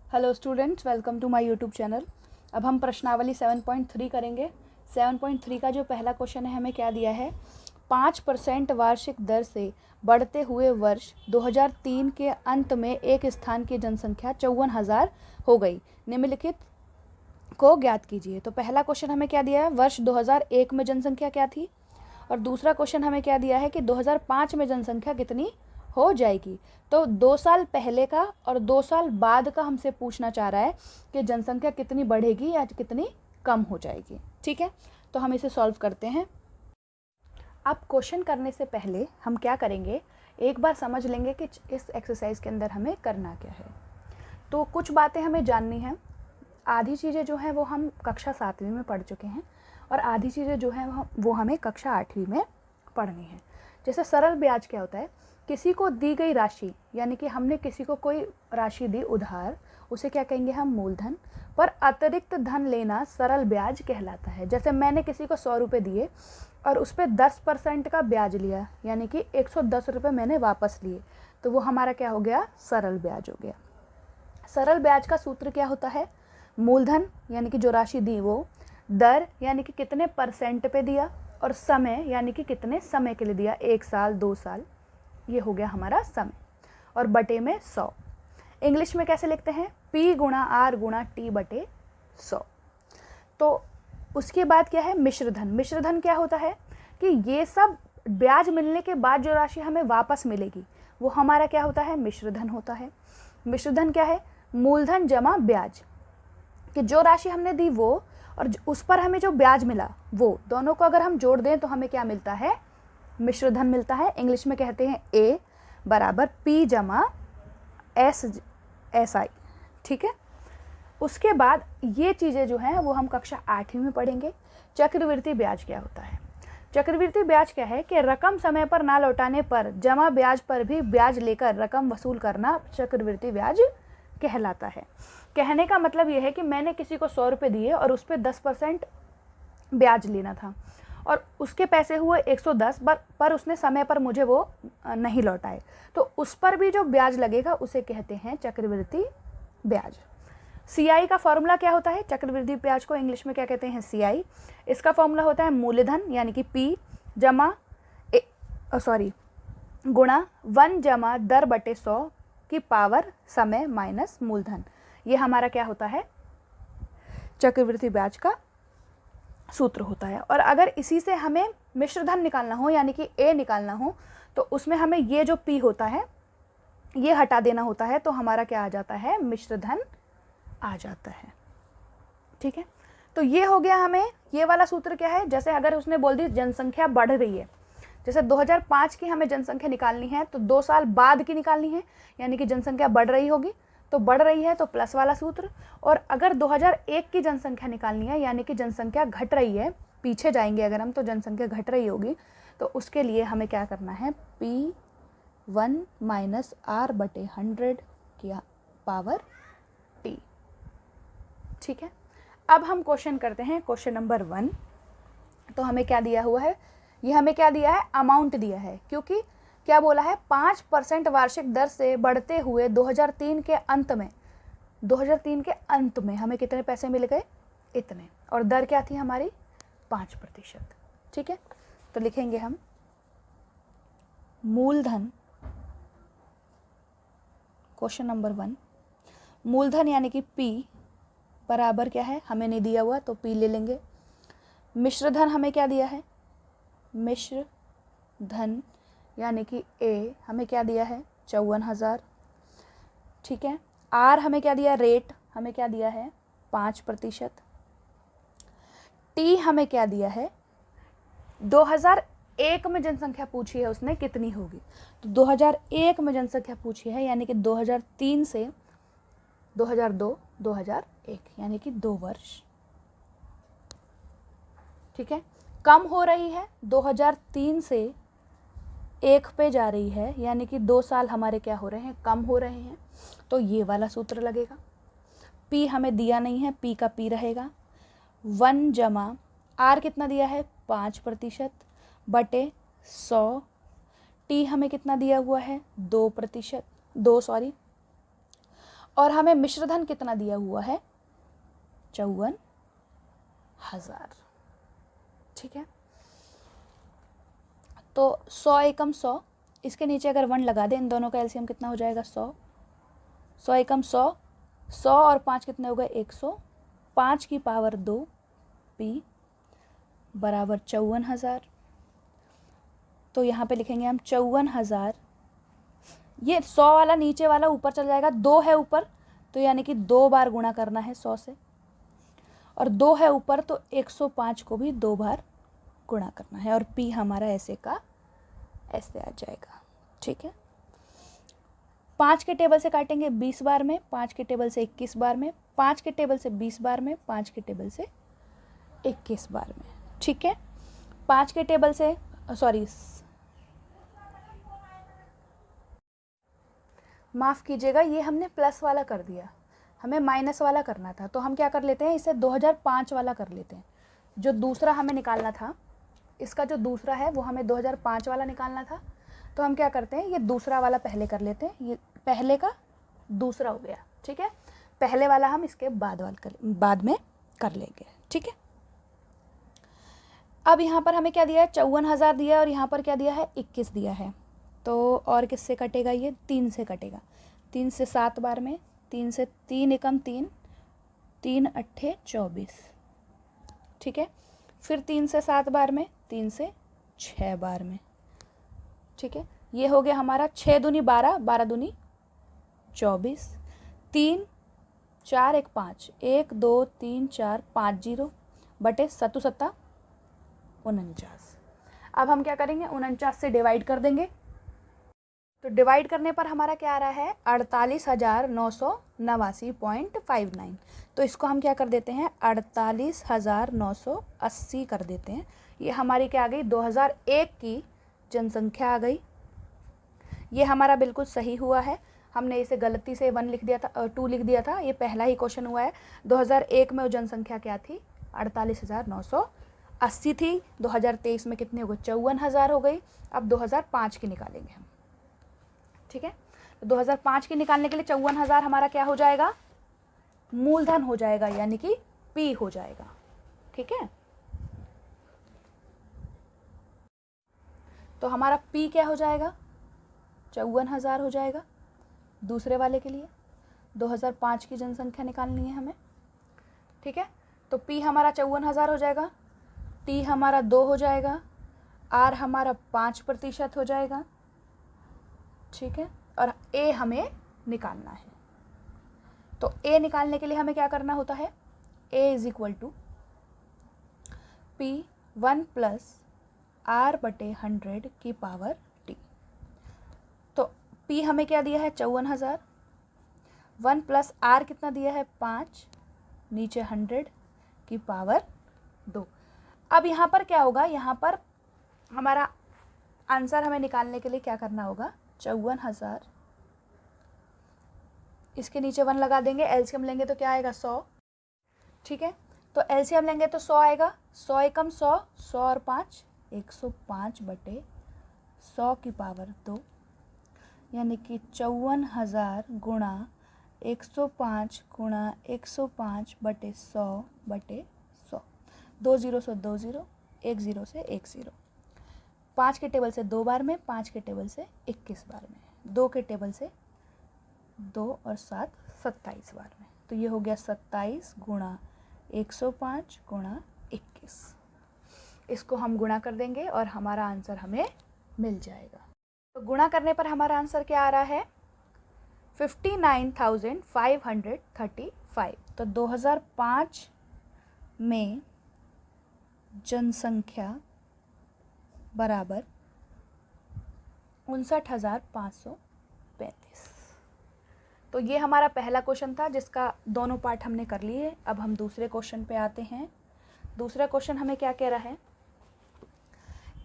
Hello students, welcome to my YouTube channel. अब हम प्रश्नावली 7.3 करेंगे। 7.3 का जो पहला क्वेश्चन है हमें क्या दिया है, 5% वार्षिक दर से बढ़ते हुए वर्ष 2003 के अंत में एक स्थान की जनसंख्या 54,000 हो गई। निम्नलिखित को ज्ञात कीजिए। तो पहला क्वेश्चन हमें क्या दिया है, वर्ष 2001 में जनसंख्या क्या थी, और दूसरा क्वेश्चन हमें क्या दिया है कि 2005 में जनसंख्या कितनी हो जाएगी। तो 2 साल पहले का और 2 साल बाद का हमसे पूछना चाह रहा है कि जनसंख्या कितनी बढ़ेगी या कितनी कम हो जाएगी। ठीक है, तो हम इसे सॉल्व करते हैं। अब क्वेश्चन करने से पहले हम क्या करेंगे, एक बार समझ लेंगे कि इस एक्सरसाइज के अंदर हमें करना क्या है। तो कुछ बातें हमें जाननी हैं। आधी चीज़ें जो हैं वो हम कक्षा 7वीं में पढ़ चुके हैं और आधी चीज़ें जो हैं वो हमें कक्षा 8वीं में पढ़नी है। जैसे सरल ब्याज क्या होता है, किसी को दी गई राशि, यानी कि हमने किसी को कोई राशि दी उधार, उसे क्या कहेंगे हम, मूलधन, पर अतिरिक्त धन लेना सरल ब्याज कहलाता है। जैसे मैंने किसी को 100 रुपये दिए और उस पर 10% का ब्याज लिया, यानी कि 110 रुपये मैंने वापस लिए, तो वो हमारा क्या हो गया, सरल ब्याज हो गया। सरल ब्याज का सूत्र क्या होता है, मूलधन यानी कि जो राशि दी वो, दर यानी कि कितने परसेंट पे दिया, और समय यानी कि कितने समय के लिए दिया, 1 साल 2 साल, ये हो गया हमारा समय, और बटे में 100। इंग्लिश में कैसे लिखते हैं, P गुणा R गुणा T बटे 100। तो उसके बाद क्या है, मिश्रधन। मिश्रधन क्या होता है कि ये सब ब्याज मिलने के बाद जो राशि हमें वापस मिलेगी वो हमारा क्या होता है, मिश्रधन होता है। मिश्रधन क्या है, मूलधन जमा ब्याज, कि जो राशि हमने दी वो और उस पर हमें जो ब्याज मिला वो, दोनों को अगर हम जोड़ दें तो हमें क्या मिलता है, मिश्रधन मिलता है। इंग्लिश में कहते हैं A बराबर P जमा SI। ठीक है, उसके बाद ये चीज़ें जो हैं वो हम कक्षा 8वीं में पढ़ेंगे। चक्रवृद्धि ब्याज क्या होता है, चक्रवृद्धि ब्याज क्या है कि रकम समय पर ना लौटाने पर जमा ब्याज पर भी ब्याज लेकर रकम वसूल करना चक्रवृद्धि ब्याज कहलाता है। कहने का मतलब ये है कि मैंने किसी को 100 रुपये दिए और उस पर 10% ब्याज लेना था और उसके पैसे हुए 110, पर उसने समय पर मुझे वो नहीं लौटाए, तो उस पर भी जो ब्याज लगेगा उसे कहते हैं चक्रवृद्धि ब्याज। CI का फॉर्मूला क्या होता है, चक्रवृद्धि ब्याज को इंग्लिश में क्या कहते हैं, CI। इसका फॉर्मूला होता है मूलधन यानी कि P जमा गुणा 1 जमा दर बटे 100 की पावर समय माइनस मूलधन। ये हमारा क्या होता है, चक्रवृद्धि ब्याज का सूत्र होता है। और अगर इसी से हमें मिश्रधन निकालना हो यानी कि A निकालना हो तो उसमें हमें ये जो P होता है ये हटा देना होता है, तो हमारा क्या आ जाता है, मिश्रधन आ जाता है। ठीक है, तो ये हो गया हमें ये वाला सूत्र क्या है। जैसे अगर उसने बोल दी जनसंख्या बढ़ रही है, जैसे 2005 की हमें जनसंख्या निकालनी है तो 2 साल बाद की निकालनी है, यानी कि जनसंख्या बढ़ रही होगी, तो बढ़ रही है तो प्लस वाला सूत्र। और अगर 2001 की जनसंख्या निकालनी है यानी कि जनसंख्या घट रही है, पीछे जाएंगे अगर हम तो जनसंख्या घट रही होगी, तो उसके लिए हमें क्या करना है, P1 माइनस R बटे 100 की पावर T। ठीक है, अब हम क्वेश्चन करते हैं, क्वेश्चन नंबर 1। तो हमें क्या दिया हुआ है, ये हमें क्या दिया है, अमाउंट दिया है, क्योंकि क्या बोला है, 5% वार्षिक दर से बढ़ते हुए 2003 के अंत में, 2003 के अंत में हमें कितने पैसे मिल गए, इतने, और दर क्या थी हमारी, 5%। ठीक है, तो लिखेंगे हम मूलधन, क्वेश्चन नंबर 1, मूलधन यानी कि P बराबर क्या है, हमें नहीं दिया हुआ तो P ले लेंगे। मिश्रधन हमें क्या दिया है, मिश्र धन यानी कि A हमें क्या दिया है, 54,000। ठीक है, R हमें क्या दिया, रेट हमें क्या दिया है, 5%। T हमें क्या दिया है, 2001 में जनसंख्या पूछी है उसने कितनी होगी, तो 2001 में जनसंख्या पूछी है यानी कि 2003 से 2002 2001 यानी कि 2 वर्ष। ठीक है, कम हो रही है, 2003 से 1 पे जा रही है, यानी कि 2 साल हमारे क्या हो रहे हैं, कम हो रहे हैं, तो ये वाला सूत्र लगेगा। P हमें दिया नहीं है, P का P रहेगा 1 जमा R कितना दिया है, 5% बटे 100। T हमें कितना दिया हुआ है, 2%, और हमें मिश्रधन कितना दिया हुआ है, 54,000। ठीक है, तो 100 एकम 100, इसके नीचे अगर 1 लगा दें, इन दोनों का एलसीएम कितना हो जाएगा, 100। 100 एकम 100, 100 और 5 कितने हो गए, 100। 5 की पावर 2 पी बराबर 54,000। तो यहाँ पे लिखेंगे हम 54,000। ये 100 वाला नीचे वाला ऊपर चल जाएगा, 2 है ऊपर तो यानी कि 2 बार गुणा करना है 100 से, और 2 है ऊपर तो 105 को भी 2 बार गुणा करना है, और पी हमारा ऐसे का ऐसे आ जाएगा। ठीक है, 5 के टेबल से काटेंगे 20 बार में, 5 के टेबल से 21 बार में, 5 के टेबल से 20 बार में, 5 के टेबल से 21 बार में। ठीक है, 5 के टेबल से माफ़ कीजिएगा, ये हमने प्लस वाला कर दिया, हमें माइनस वाला करना था। तो हम क्या कर लेते हैं, इसे 2005 वाला कर लेते हैं। जो दूसरा हमें निकालना था, इसका जो दूसरा है वो हमें 2005 वाला निकालना था। तो हम क्या करते हैं, ये दूसरा वाला पहले कर लेते हैं, ये पहले का दूसरा हो गया। ठीक है, पहले वाला हम इसके बाद में कर लेंगे। ठीक है, अब यहाँ पर हमें क्या दिया है, 54,000 दिया है, और यहाँ पर क्या दिया है, 21 दिया है। तो और किससे कटेगा, ये 3 से कटेगा। 3 से 7 बार में, 3 से 3 एकम 3, 3 अट्ठे 24। ठीक है, फिर 3 से 7 बार में, 3 से 6 बार में। ठीक है, ये हो गया हमारा 6 दूनी 12, 12 दूनी 24, 3 4 1 5, 1 2 3 4 5 0 बटे 7 7 49। अब हम क्या करेंगे, 49 से डिवाइड कर देंगे। तो डिवाइड करने पर हमारा क्या आ रहा है, 48,989.59। तो इसको हम क्या कर देते हैं, 48,980 कर देते हैं। ये हमारी क्या आ गई, 2001 की जनसंख्या आ गई। ये हमारा बिल्कुल सही हुआ है, हमने इसे गलती से 1 लिख दिया था, 2 लिख दिया था। ये पहला ही क्वेश्चन हुआ है। 2001 में वो जनसंख्या क्या थी, 48,980 थी। 2023 में कितनी हो गई, 54,000 हो गई। अब 2005 की निकालेंगे हम। ठीक है, तो 2005 की निकालने के लिए 54,000 हमारा क्या हो जाएगा, मूलधन हो जाएगा, यानी कि पी हो जाएगा। ठीक है, तो हमारा पी क्या हो जाएगा, 54,000 हो जाएगा। दूसरे वाले के लिए 2005 की जनसंख्या निकालनी है हमें। ठीक है, तो पी हमारा 54,000 हो जाएगा, टी हमारा 2 हो जाएगा, आर हमारा 5% हो जाएगा। ठीक है, और ए हमें निकालना है। तो ए निकालने के लिए हमें क्या करना होता है, A is equal to P 1 plus R बटे 100 की पावर टी। तो पी हमें क्या दिया है, 54,000, 1 प्लस आर कितना दिया है, 5, नीचे 100 की पावर 2। अब यहाँ पर क्या होगा, यहाँ पर हमारा आंसर हमें निकालने के लिए क्या करना होगा, 54,000, इसके नीचे 1 लगा देंगे, एलसीएम लेंगे तो क्या आएगा, 100। ठीक है, तो एलसीएम लेंगे तो 100 आएगा, 100 एकम 100, 100 और 5 105 बटे 100 की पावर 2, यानी कि 54,000 गुणा 105 गुणा 105 बटे 100 बटे 100। 2 0 से 2 0, 1 0 से 1 0। 5 के टेबल से 2 बार में, 5 के टेबल से 21 बार में, 2 के टेबल से 2 और 7 27 बार में। तो ये हो गया 27 गुणा 105 गुणा 21। इसको हम गुणा कर देंगे और हमारा आंसर हमें मिल जाएगा। तो गुणा करने पर हमारा आंसर क्या आ रहा है, 59,535। तो 2005 में जनसंख्या बराबर 59,535। तो ये हमारा पहला क्वेश्चन था जिसका दोनों पार्ट हमने कर लिए। अब हम दूसरे क्वेश्चन पे आते हैं। दूसरा क्वेश्चन हमें क्या कह रहा है,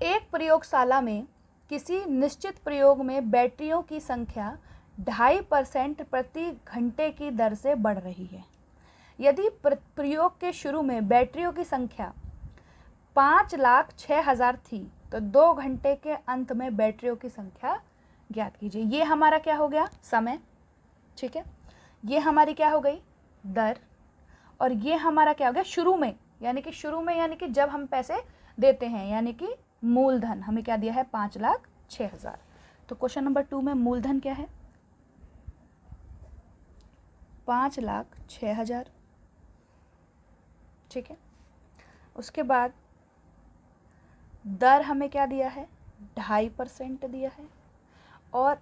एक प्रयोगशाला में किसी निश्चित प्रयोग में बैटरियों की संख्या 2.5% प्रति घंटे की दर से बढ़ रही है। यदि प्रयोग के शुरू में बैटरियों की संख्या 5,06,000 थी तो 2 घंटे के अंत में बैटरियों की संख्या ज्ञात कीजिए। ये हमारा क्या हो गया, समय। ठीक है, ये हमारी क्या हो गई दर, और ये हमारा क्या हो गया शुरू में, यानी कि जब हम पैसे देते हैं, यानी कि मूलधन हमें क्या दिया है 5,06,000। तो क्वेश्चन नंबर 2 में मूलधन क्या है 5,06,000। ठीक है, उसके बाद दर हमें क्या दिया है 2.5% दिया है, और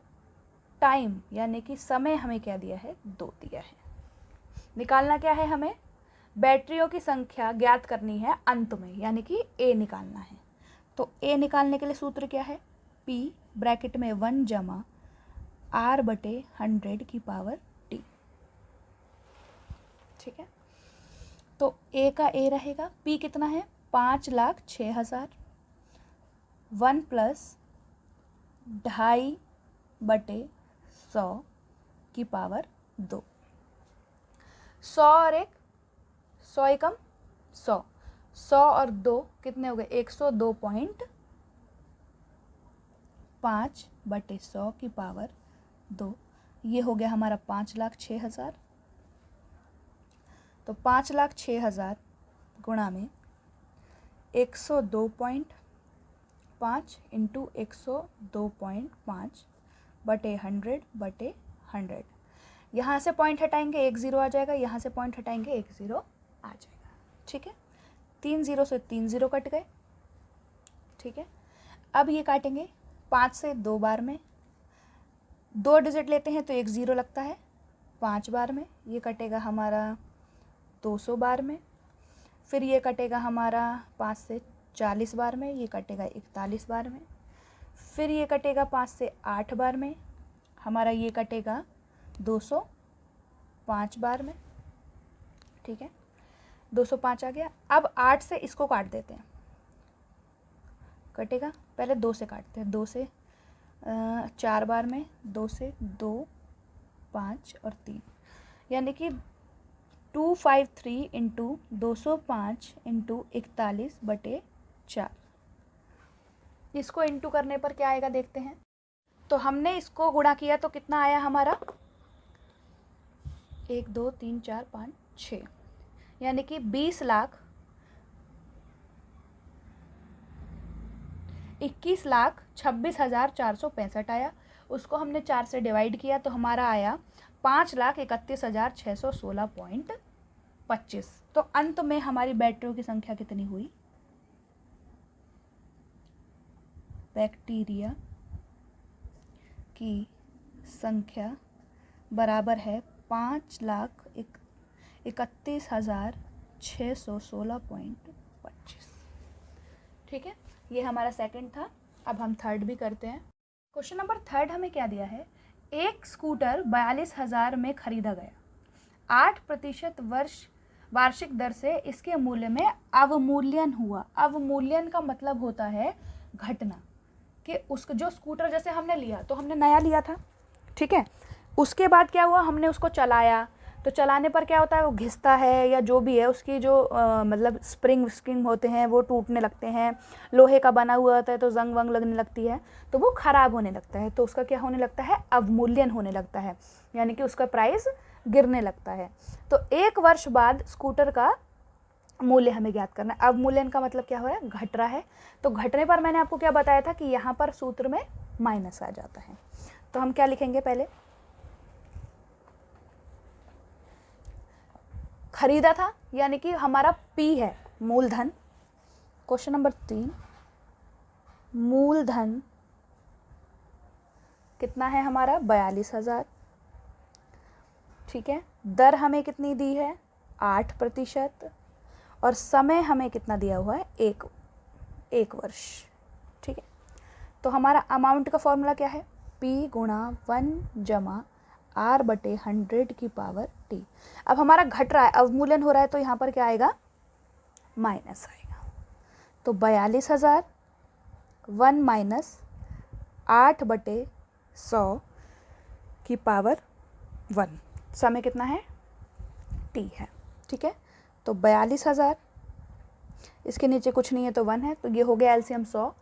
टाइम यानी कि समय हमें क्या दिया है 2 दिया है। निकालना क्या है हमें, बैटरियों की संख्या ज्ञात करनी है अंत में, यानी कि ए निकालना है। तो ए निकालने के लिए सूत्र क्या है, P ब्रैकेट में 1 जमा R/100 की पावर T। ठीक है, तो ए का ए रहेगा, P कितना है 5,06,000, 1 + 2.5/100 की पावर 2। 100 और 100 एकम 100, 100 और 2 कितने हो गए 102.5/100 की पावर 2। ये हो गया हमारा 5,06,000। तो 5,06,000 गुणा में 102.5 इंटू 102.5/100/100। यहाँ से पॉइंट हटाएंगे 1 0 आ जाएगा, यहाँ से पॉइंट हटाएंगे 1 0 आ जाएगा। ठीक है, 3 0 से 3 0 कट गए। ठीक है, अब ये काटेंगे 5 से 2 बार में, 2 डिजिट लेते हैं तो 1 0 लगता है 5 बार में, ये कटेगा हमारा 200 बार में। फिर ये कटेगा हमारा 5 से 40 बार में, ये कटेगा 41 बार में। फिर ये कटेगा 5 से 8 बार में, हमारा ये कटेगा 205 बार में। ठीक है, 205 आ गया। अब 8 से इसको काट देते हैं, कटेगा, पहले 2 से काटते हैं, 2 से 4 बार में, 2 से 2, 5 और 3, यानी कि 253 इंटू 205 इंटू 41/4। इसको इंटू करने पर क्या आएगा देखते हैं। तो हमने इसको गुणा किया तो कितना आया हमारा 1 2 3 4 5 6, यानी कि 21,26,465 आया। उसको हमने 4 से डिवाइड किया तो हमारा आया 5,31,616.25। तो अंत में हमारी बैटरियों की संख्या कितनी हुई, बैक्टीरिया की संख्या बराबर है 5,31,616.25। ठीक है, ये हमारा सेकंड था। अब हम थर्ड भी करते हैं। क्वेश्चन नंबर 3 हमें क्या दिया है, एक स्कूटर 42,000 में खरीदा गया, 8% वार्षिक दर से इसके मूल्य में अवमूल्यन हुआ। अवमूल्यन का मतलब होता है घटना, कि उसको जो स्कूटर जैसे हमने लिया तो हमने नया लिया था, ठीक है, उसके बाद क्या हुआ हमने उसको चलाया, तो चलाने पर क्या होता है वो घिसता है या जो भी है, उसकी जो मतलब स्प्रिंग होते हैं वो टूटने लगते हैं, लोहे का बना हुआ होता है तो जंग वंग लगने लगती है, तो वो ख़राब होने लगता है, तो उसका क्या होने लगता है अवमूल्यन होने लगता है, यानी कि उसका प्राइस गिरने लगता है। तो 1 वर्ष बाद स्कूटर का मूल्य हमें ज्ञात करना है। अवमूल्यन का मतलब क्या हो रहा है घट रहा है, तो घटने पर मैंने आपको क्या बताया था कि यहाँ पर सूत्र में माइनस आ जाता है। तो हम क्या लिखेंगे, पहले खरीदा था यानी कि हमारा P है मूलधन। क्वेश्चन नंबर 3, मूलधन कितना है हमारा 42,000। ठीक है, दर हमें कितनी दी है 8%, और समय हमें कितना दिया हुआ है 1 वर्ष। ठीक है, तो हमारा अमाउंट का फॉर्मूला क्या है, P गुणा 1 जमा R/100 की पावर T। अब हमारा घट रहा है, अवमूल्यन हो रहा है, तो यहाँ पर क्या आएगा माइनस आएगा। तो 42,000 1 माइनस 8/100 की पावर 1, समय कितना है T है। ठीक है, तो 42,000, इसके नीचे कुछ नहीं है तो 1 है, तो ये हो गया एलसीएम 100,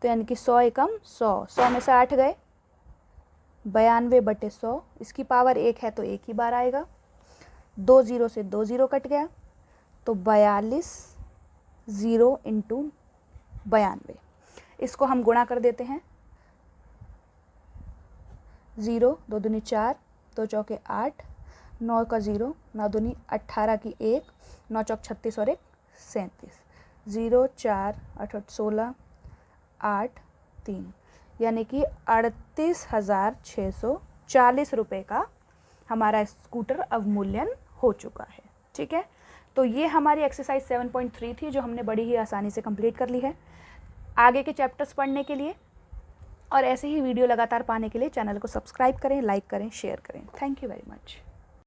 तो यानी कि 100 एकम 100, 100 में से 8 गए 92/100, इसकी पावर 1 है तो एक ही बार आएगा। 2 0 से 2 0 कट गया तो 42 0 इंटू 92। इसको हम गुणा कर देते हैं। 0 2 दूनी 4, 2 चौके 8, 9 का 0, 9 दूनी 18 की 1, 9 चौक 36 और 1 37, 0 4 8 8 16 8 3, यानी कि 38,640 रुपये का हमारा स्कूटर अवमूल्यन हो चुका है। ठीक है, तो ये हमारी एक्सरसाइज 7.3 थी जो हमने बड़ी ही आसानी से कंप्लीट कर ली है। आगे के चैप्टर्स पढ़ने के लिए और ऐसे ही वीडियो लगातार पाने के लिए चैनल को सब्सक्राइब करें, लाइक करें, शेयर करें। Thank you very much.